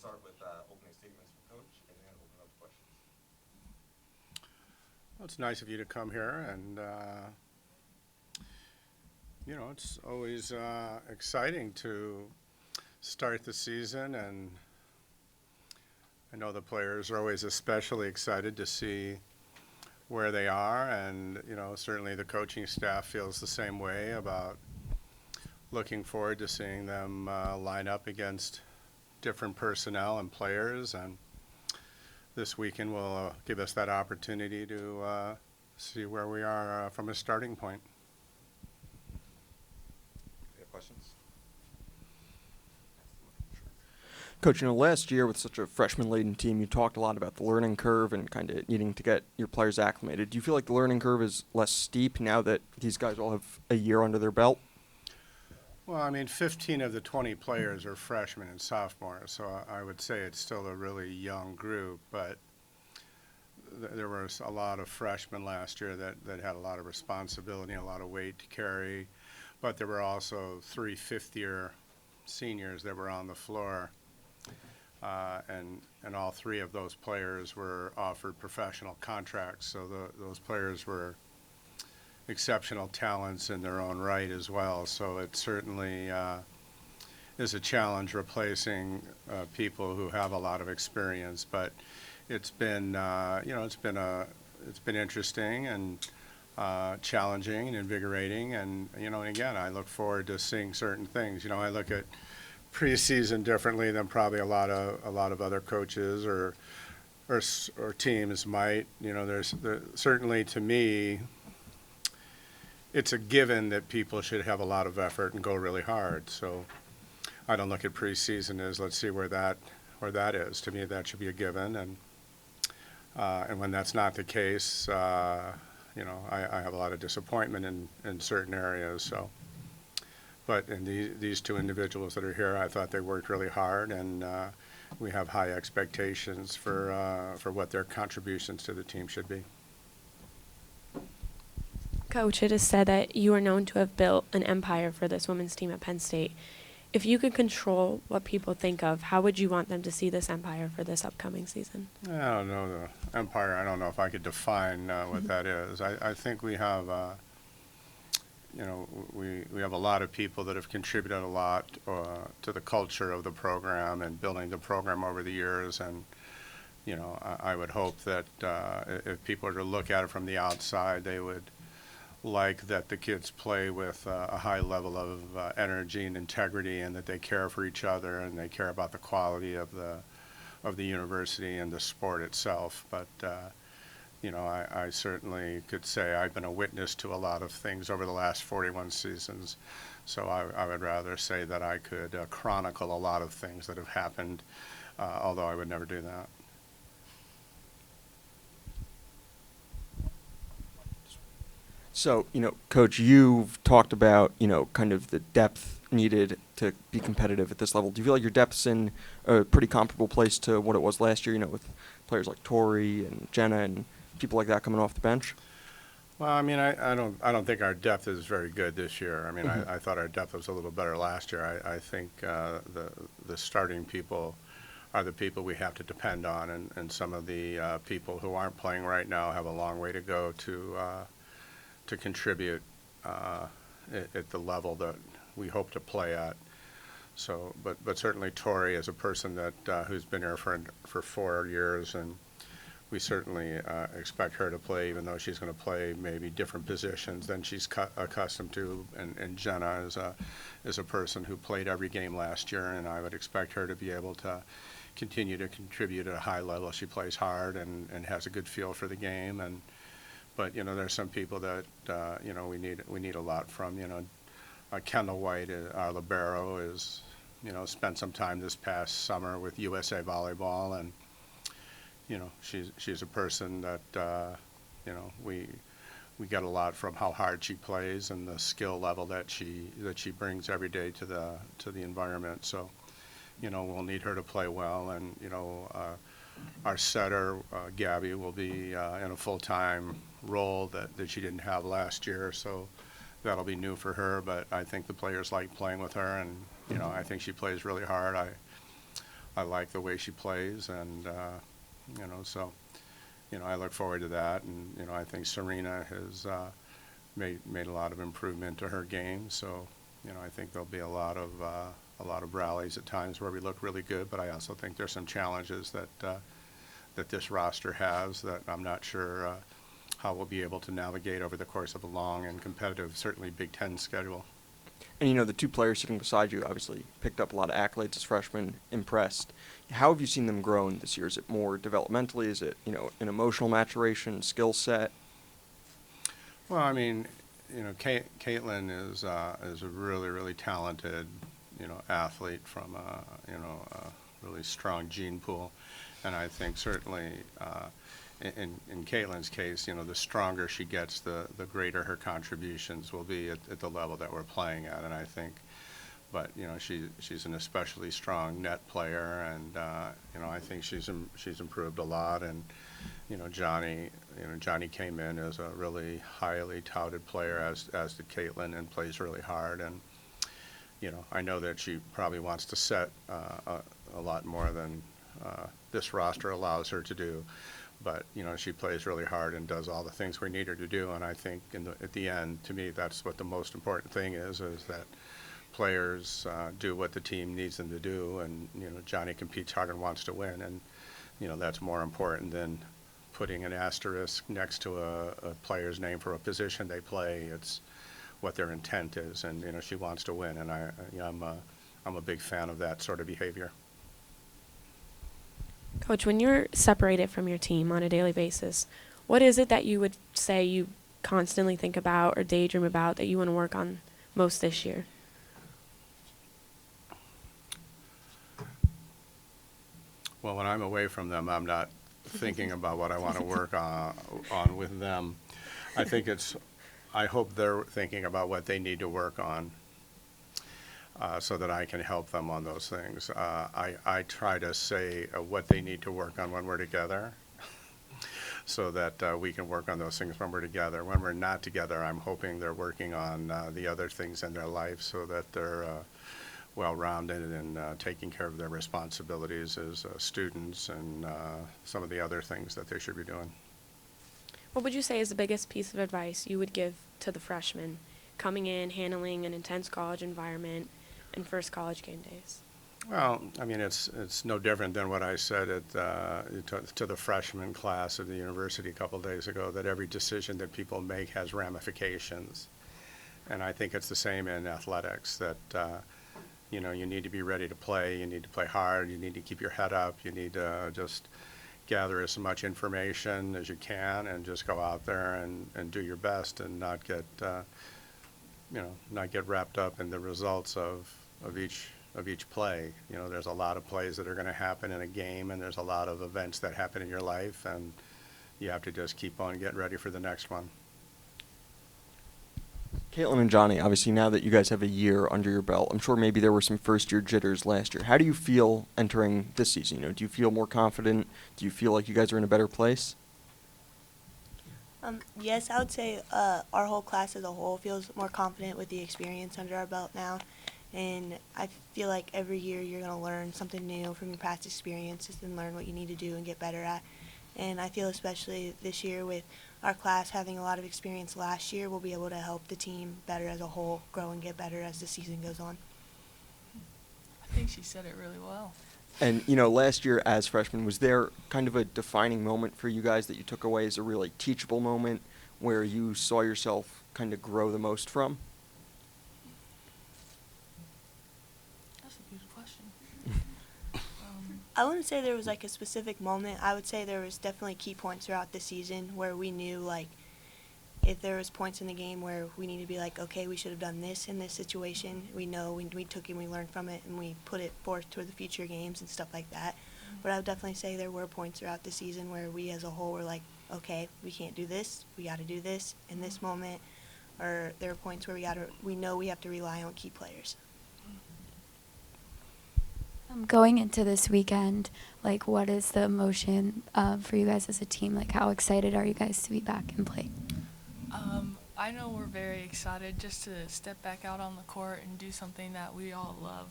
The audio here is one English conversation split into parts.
start with opening statements from Coach and then open up to questions. Well, it's nice of you to come here, and it's always exciting to start the season, and I know the players are always especially excited to see where they are, and certainly the coaching staff feels the same way about looking forward to seeing them line up against different personnel and players, and this weekend will give us that opportunity to see where we are from a starting point. Any questions? Coach, last year with such a freshman-laden team, you talked a lot about the learning curve and kind of needing to get your players acclimated. Do you feel like the learning curve is less steep now that these guys all have a year under their belt? Well, 15 of the 20 players are freshmen and sophomores, so I would say it's still a really young group, but there was a lot of freshmen last year that had a lot of responsibility and a lot of weight to carry, but there were also 3 fifth-year seniors that were on the floor, and all 3 of those players were offered professional contracts, so those players were exceptional talents in their own right as well. So it certainly is a challenge replacing people who have a lot of experience. But it's been it's been interesting and challenging and invigorating. And again, I look forward to seeing certain things. I look at preseason differently than probably a lot of other coaches or teams might. There's certainly, to me, it's a given that people should have a lot of effort and go really hard. So I don't look at preseason as let's see where that is. To me, that should be a given. And when that's not the case, I have a lot of disappointment in certain areas. So, but in these 2 individuals that are here, I thought they worked really hard, and we have high expectations for what their contributions to the team should be. Coach, it is said that you are known to have built an empire for this women's team at Penn State. If you could control what people think of, how would you want them to see this empire for this upcoming season? I don't know, the empire, I don't know if I could define what that is. I think we have, we have a lot of people that have contributed a lot to the culture of the program and building the program over the years. And, I would hope that if people were to look at it from the outside, they would like that the kids play with a high level of energy and integrity, and that they care for each other and they care about the quality of the university and the sport itself. But I certainly could say I've been a witness to a lot of things over the last 41 seasons, so I would rather say that I could chronicle a lot of things that have happened, although I would never do that. So, Coach, you've talked about, kind of the depth needed to be competitive at this level. Do you feel like your depth's in a pretty comparable place to what it was last year, with players like Tori and Jenna and people like that coming off the bench? Well, I don't think our depth is very good this year. I thought our depth was a little better last year. I think the starting people are the people we have to depend on, and some of the people who aren't playing right now have a long way to go to contribute at the level that we hope to play at. So, but certainly Tori is a person that who's been here for 4 years, and we certainly expect her to play, even though she's going to play maybe different positions than she's accustomed to. And Jenna is a person who played every game last year, and I would expect her to be able to continue to contribute at a high level. She plays hard and has a good feel for the game. But there's some people that we need a lot from. Kendall White, our libero, is spent some time this past summer with USA Volleyball, and she's a person that we get a lot from how hard she plays and the skill level that she brings every day to the environment. So we'll need her to play well, and our setter, Gabby, will be in a full-time role that she didn't have last year, so that'll be new for her. But I think the players like playing with her, and I think she plays really hard. I like the way she plays, and so I look forward to that. And I think Serena has made a lot of improvement to her game. So I think there'll be a lot of rallies at times where we look really good. But I also think there's some challenges that this roster has that I'm not sure how we'll be able to navigate over the course of a long and competitive, certainly Big Ten schedule. And the two players sitting beside you obviously picked up a lot of accolades as freshmen, impressed. How have you seen them grow this year? Is it more developmentally? Is it, an emotional maturation, skill set? Well, I mean, Caitlin is a really, really talented, athlete from a really strong gene pool. And I think certainly in Caitlin's case, the stronger she gets, the greater her contributions will be at the level that we're playing at. And I think, but she's an especially strong net player, and I think she's improved a lot. And Johnny came in as a really highly touted player, as did Caitlin, and plays really hard. And I know that she probably wants to set a lot more than this roster allows her to do. But, she plays really hard and does all the things we need her to do. And I think at the end, to me, that's what the most important thing is that players do what the team needs them to do. And, Johnny competes hard and wants to win. And, that's more important than putting an asterisk next to a player's name for a position they play. It's what their intent is. And, she wants to win. And I'm a big fan of that sort of behavior. Coach, when you're separated from your team on a daily basis, what is it that you would say you constantly think about or daydream about that you want to work on most this year? Well, when I'm away from them, I'm not thinking about what I want to work on with them. I hope they're thinking about what they need to work on, so that I can help them on those things. I try to say what they need to work on when we're together, so that we can work on those things when we're together. When we're not together, I'm hoping they're working on the other things in their life, so that they're well-rounded and taking care of their responsibilities as students and some of the other things that they should be doing. What would you say is the biggest piece of advice you would give to the freshmen coming in, handling an intense college environment, and first college game days? Well, I mean, it's no different than what I said to the freshman class of the university a couple of days ago, that every decision that people make has ramifications. And I think it's the same in athletics, that you need to be ready to play, you need to play hard, you need to keep your head up, you need to just gather as much information as you can and just go out there and do your best, and not get wrapped up in the results of each play. There's a lot of plays that are going to happen in a game, and there's a lot of events that happen in your life, and you have to just keep on getting ready for the next one. Caitlin and Johnny, obviously now that you guys have a year under your belt, I'm sure maybe there were some first-year jitters last year. How do you feel entering this season? Do you feel more confident? Do you feel like you guys are in a better place? Yes, I would say our whole class as a whole feels more confident with the experience under our belt now. And I feel like every year you're going to learn something new from your past experiences and learn what you need to do and get better at. And I feel especially this year with our class having a lot of experience last year, we'll be able to help the team better as a whole grow and get better as the season goes on. I think she said it really well. And, last year as freshmen, was there kind of a defining moment for you guys that you took away as a really teachable moment where you saw yourself kind of grow the most from? That's a good question. I wouldn't say there was like a specific moment. I would say there was definitely key points throughout the season where we knew, like, if there was points in the game where we need to be like, okay, we should have done this in this situation, we know we took it and we learned from it and we put it forth toward the future games and stuff like that. But I would definitely say there were points throughout the season where we as a whole were like, okay, we can't do this, we got to do this in this moment. Or there are points where we know we have to rely on key players. Going into this weekend, like, what is the emotion for you guys as a team? Like, how excited are you guys to be back and play? I know we're very excited just to step back out on the court and do something that we all love.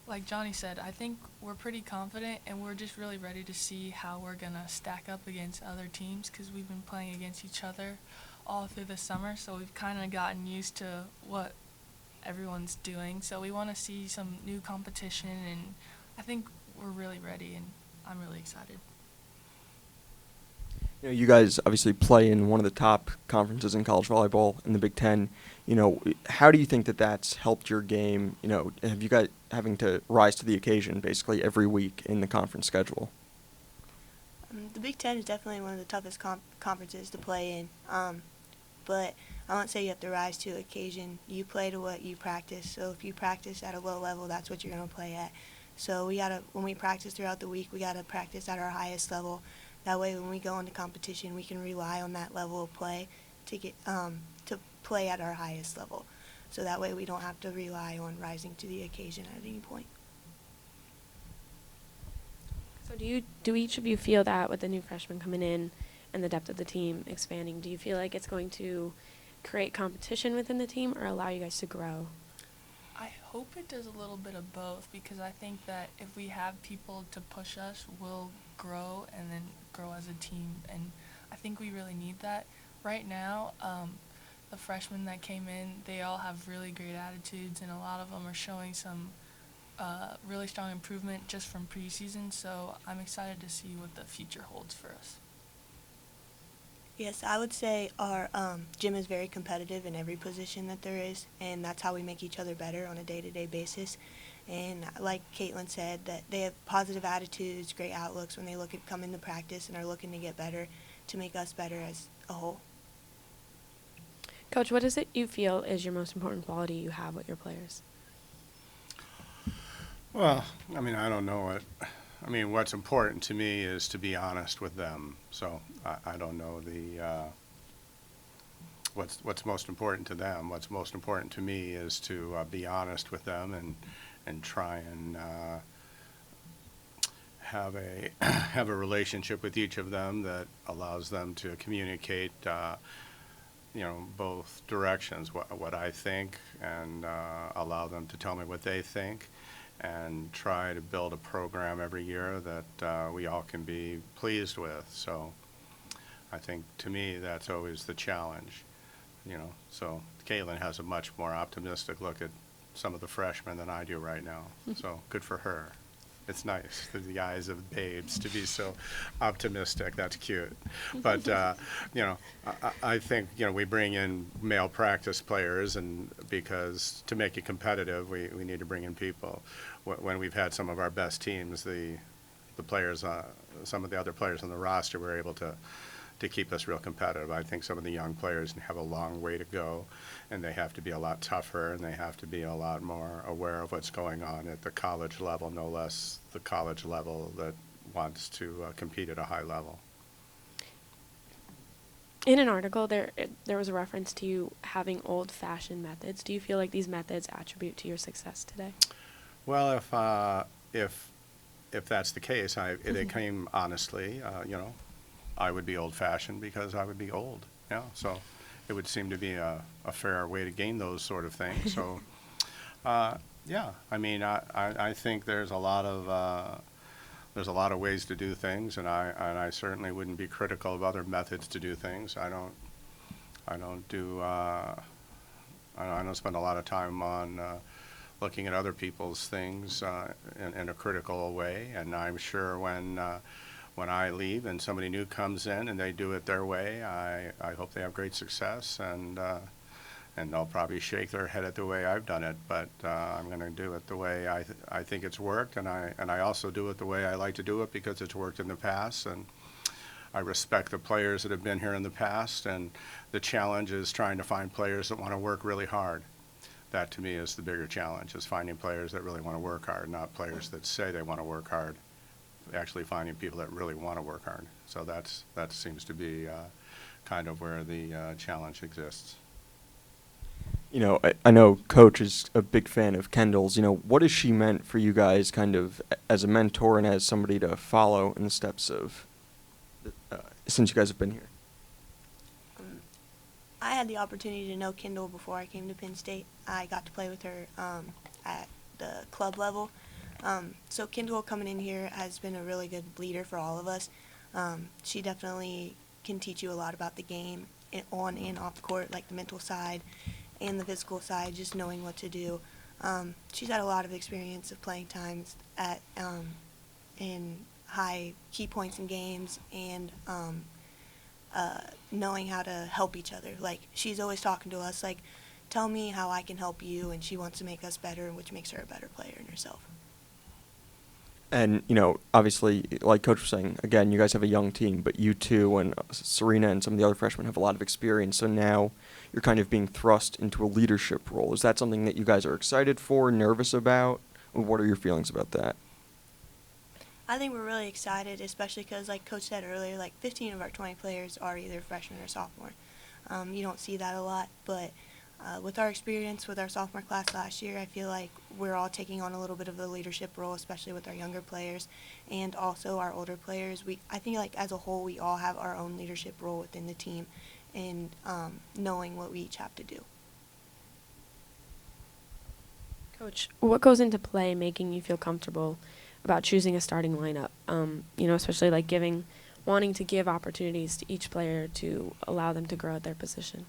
like Johnny said, I think we're pretty confident, and we're just really ready to see how we're going to stack up against other teams because we've been playing against each other all through the summer, so we've kind of gotten used to what everyone's doing. So we want to see some new competition, and I think we're really ready, and I'm really excited. You know, you guys obviously play in one of the top conferences in college volleyball in the Big Ten. You know, how do you think that that's helped your game? You know, have you guys having to rise to the occasion basically every week in the conference schedule? The Big Ten is definitely one of the toughest conferences to play in, but I won't say you have to rise to occasion. You play to what you practice, so if you practice at a low level, that's what you're going to play at. So when we practice throughout the week, we got to practice at our highest level. That way when we go into competition, we can rely on that level of play to get to play at our highest level. So that way we don't have to rely on rising to the occasion at any point. So do each of you feel that with the new freshmen coming in and the depth of the team expanding, do you feel like it's going to create competition within the team or allow you guys to grow? I hope it does a little bit of both, because I think that if we have people to push us, we'll grow and then grow as a team, and I think we really need that. Right now, the freshmen that came in, they all have really great attitudes, and a lot of them are showing some really strong improvement just from preseason, so I'm excited to see what the future holds for us. Yes, I would say our gym is very competitive in every position that there is, and that's how we make each other better on a day-to-day basis. And like Caitlin said, that they have positive attitudes, great outlooks when they come into practice and are looking to get better to make us better as a whole. Coach, what is it you feel is your most important quality you have with your players? Well, I mean, I don't know what's important to me is to be honest with them. So I don't know what's most important to them. What's most important to me is to be honest with them and try and have a relationship with each of them that allows them to communicate, both directions, what I think, and allow them to tell me what they think, and try to build a program every year that we all can be pleased with. So I think, to me, that's always the challenge, So Caitlin has a much more optimistic look at some of the freshmen than I do right now. So good for her. It's nice through the eyes of babes to be so optimistic. That's cute. But, I think, we bring in male practice players, and because to make it competitive, we need to bring in people. When we've had some of our best teams, the players, some of the other players on the roster were able to keep us real competitive. I think some of the young players have a long way to go, and they have to be a lot tougher, and they have to be a lot more aware of what's going on at the college level, no less the college level that wants to compete at a high level. In an article, there was a reference to you having old-fashioned methods. Do you feel like these methods attribute to your success today? Well, if that's the case, it came honestly, I would be old-fashioned because I would be old. Yeah, so it would seem to be a fair way to gain those sort of things. So, yeah, I mean, I think there's a lot of ways to do things, and I certainly wouldn't be critical of other methods to do things. I don't spend a lot of time on looking at other people's things in a critical way, and I'm sure when I leave and somebody new comes in and they do it their way, I hope they have great success, and they'll probably shake their head at the way I've done it, but I'm going to do it the way I think it's worked, and I also do it the way I like to do it because it's worked in the past, and I respect the players that have been here in the past, and the challenge is trying to find players that want to work really hard. That, to me, is the bigger challenge, is finding players that really want to work hard, not players that say they want to work hard. Actually finding people that really want to work hard. So that seems to be kind of where the challenge exists. I know Coach is a big fan of Kendall's. What has she meant for you guys kind of as a mentor and as somebody to follow in the steps of since you guys have been here? I had the opportunity to know Kendall before I came to Penn State. I got to play with her at the club level. So Kendall coming in here has been a really good leader for all of us. She definitely can teach you a lot about the game on and off the court, like the mental side and the physical side, just knowing what to do. She's had a lot of experience of playing times at in high key points in games and knowing how to help each other. Like, she's always talking to us, like, tell me how I can help you, and she wants to make us better, which makes her a better player in herself. And, obviously, like Coach was saying, again, you guys have a young team, but you two and Serena and some of the other freshmen have a lot of experience, so now you're kind of being thrust into a leadership role. Is that something that you guys are excited for, nervous about? What are your feelings about that? I think we're really excited, especially because, like Coach said earlier, like 15 of our 20 players are either freshman or sophomore. You don't see that a lot, but with our experience with our sophomore class last year, I feel like we're all taking on a little bit of the leadership role, especially with our younger players and also our older players. I think, like, as a whole, we all have our own leadership role within the team and knowing what we each have to do. Coach, what goes into play making you feel comfortable about choosing a starting lineup? Especially like wanting to give opportunities to each player to allow them to grow at their position.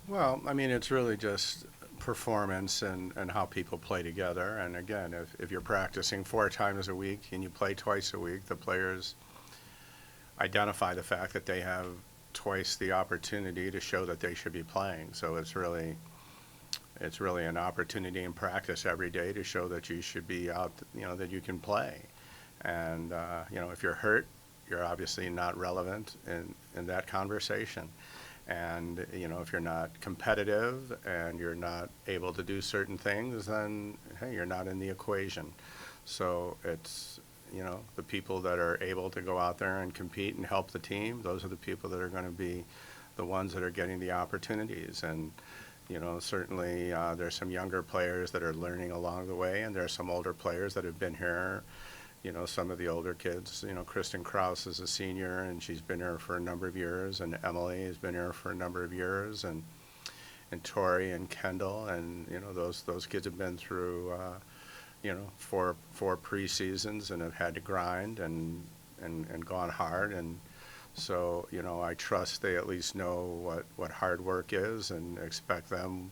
Well, I mean, it's really just performance and how people play together. And again, if you're practicing 4 times a week and you play twice a week, the players identify the fact that they have twice the opportunity to show that they should be playing. So it's really an opportunity in practice every day to show that you should be out, that you can play. And, if you're hurt, you're obviously not relevant in that conversation. And, if you're not competitive and you're not able to do certain things, then, hey, you're not in the equation. So it's, the people that are able to go out there and compete and help the team, those are the people that are going to be the ones that are getting the opportunities. And, certainly there's some younger players that are learning along the way, and there's some older players that have been here. Some of the older kids, Kristen Krause is a senior, and she's been here for a number of years, and Emily has been here for a number of years, and Tori and Kendall, and, those kids have been through, 4 preseasons and have had to grind and gone hard. And so, I trust they at least know what hard work is, and expect them,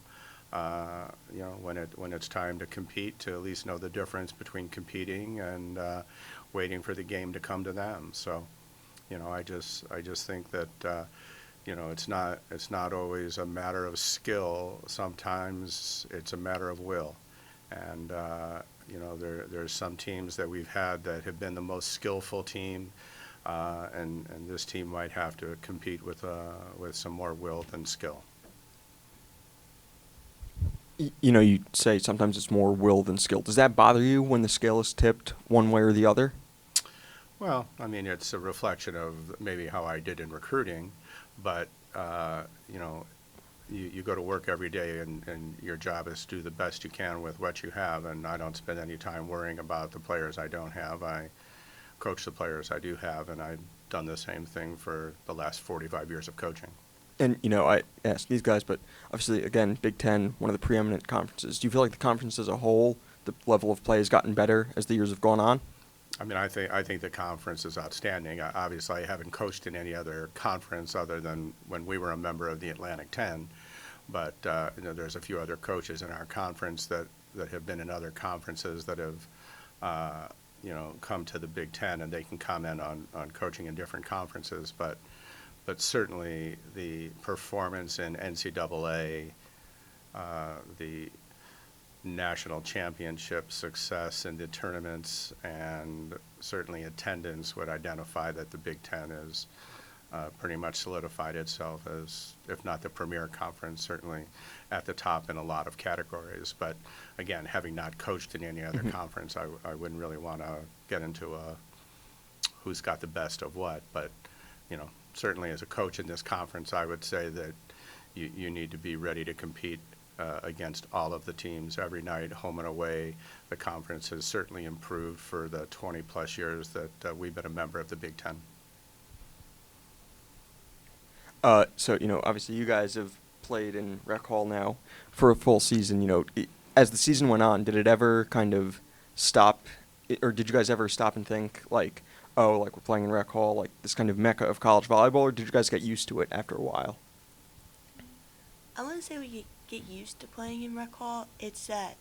when it's time to compete, to at least know the difference between competing and waiting for the game to come to them. So, I just think that, it's not always a matter of skill. Sometimes it's a matter of will. And, there's some teams that we've had that have been the most skillful team. And this team might have to compete with some more will than skill. You say sometimes it's more will than skill. Does that bother you when the scale is tipped one way or the other? Well, I mean, it's a reflection of maybe how I did in recruiting, but, you go to work every day, and your job is to do the best you can with what you have, and I don't spend any time worrying about the players I don't have. I coach the players I do have, and I've done the same thing for the last 45 years of coaching. And, I ask these guys, but obviously, again, Big Ten, one of the preeminent conferences. Do you feel like the conference as a whole, the level of play has gotten better as the years have gone on? I mean, I think the conference is outstanding. Obviously, I haven't coached in any other conference other than when we were a member of the Atlantic 10. But, there's a few other coaches in our conference that have been in other conferences that have, come to the Big Ten, and they can comment on coaching in different conferences. But certainly the performance in NCAA, the national championship success in the tournaments, and certainly attendance would identify that the Big Ten is pretty much solidified itself as, if not the premier conference, certainly at the top in a lot of categories. But again, having not coached in any other conference, I wouldn't really want to get into who's got the best of what. But, certainly as a coach in this conference, I would say that you need to be ready to compete against all of the teams every night, home and away. The conference has certainly improved for the 20-plus years that we've been a member of the Big Ten. So, obviously you guys have played in Rec Hall now for a full season. As the season went on, did it ever kind of stop or did you guys ever stop and think like, oh, like we're playing in rec hall, like this kind of mecca of college volleyball, or did you guys get used to it after a while? I wouldn't say we get used to playing in rec hall. It's that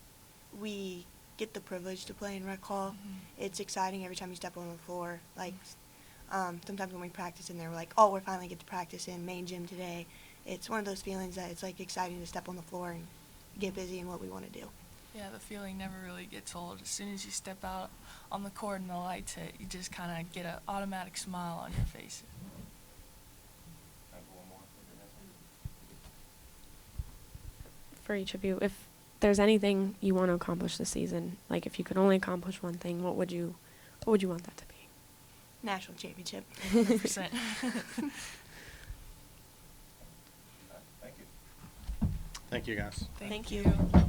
we get the privilege to play in rec hall. It's exciting every time you step on the floor. Like, sometimes when we practice in there, we're like, oh, we're finally get to practice in main gym today. It's one of those feelings that it's like exciting to step on the floor and get busy in what we want to do. Yeah, the feeling never really gets old. As soon as you step out on the court and the lights hit, you just kind of get an automatic smile on your face. Time for one more. For each of you, if there's anything you want to accomplish this season, like if you could only accomplish one thing, what would you want that to be? National championship. 100%. Thank you. Thank you, guys. Thank you. you.